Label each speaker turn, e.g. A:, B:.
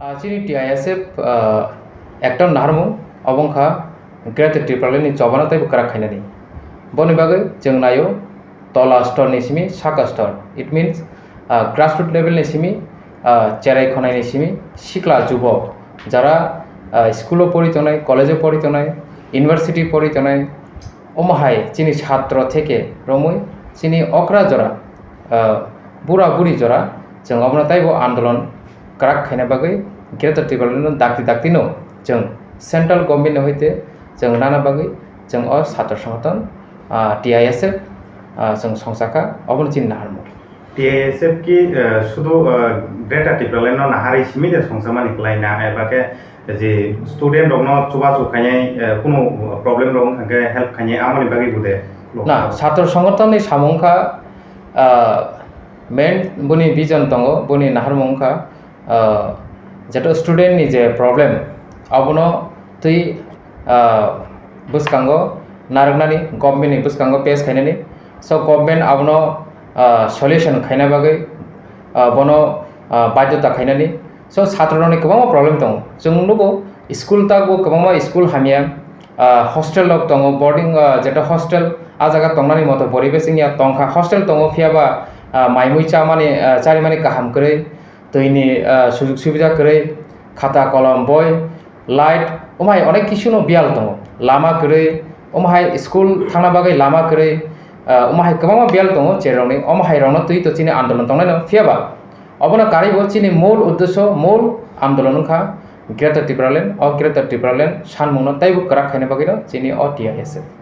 A: Chini TISF একটা নারমু অবংখা greater ত্রিপুরাनि চবানা তাই বুকাरा खायनानि बनि बागै जों नायो तला स्टरनि सिमि साका स्टर इट मीन्स ग्रासरुट लेभेलनि सिमि चेराइ खनायनि सिमि सिख्ला जुबक যারা স্কুলে পড়িতনাय কলেজে পড়িতনাय ইউনিভার্সিটি পড়িতনাय ওমাহাই চিনি ছাত্র থেকে রমুই চিনি অকরা জরা বুড়া বুড়ি জরা जों अबनो ताइबो आन्दोलन क्राक खायना बागै ग्रेटार त्रिपुरानि दाक्ति जों सेंट्रल गभर्नमेंट हইতে जों नाना बागै जों अ ছাত্র সংগঠন TISF जों সংসাखा अबनो चिन नाहारमु
B: TISF की शुद्ध ग्रेटार त्रिपुरानि नाहारै सिमिदे संसामानि क्लाइना एबाके जे स्टूडेंट रंनो चुबा चुखाय कोनो प्रॉब्लम रंग थाके हेल्प खाय आमानि बागै बुदे
A: ना ছাত্র সংগঠननि सामुंखा मेन बुनि विजन दङ बुनि नाहारमुंखा जेतो स्टूडेंट नि जे प्रॉब्लम अबनो तै बुसकांगो नारगनानि गभर्नमेंट नि बुसकांगो पेस खायनानि सो गभर्नमेंट अबनो सल्यूशन खायना बागै बनो बाध्यता खायनानि सो छात्रनि गोबां प्रॉब्लम दङ जों नुगो स्कूल तागो गोबां स्कूल हामिया हस्टेल लक दङ बोर्डिंग जेतो हस्टेल आ जागा तंनानि मतो परिबेस इंया तंखा हस्टेल दङ फियाबा माइमुइचा माने चारिमाने गाहाम करे दैनि सुजुग सुबिदा करे खाता कलम बय लाइट ओमाय अनेक किसुनो बियाल दङ लामा करे ओमाय स्कूल थांना बागै लामा करे ओमाय गोबां बियाल दङ जेरावनि ओमाय रावनो तै तो चिनि आन्दोलन दंनाय फियाबा अबनो कारिबो चिनि मूल उद्देश्य मूल आन्दोलनखा ग्रेटार त्रिपुरानि सान मुंनो ताइबो क्राक खायना बागै चिनि TISF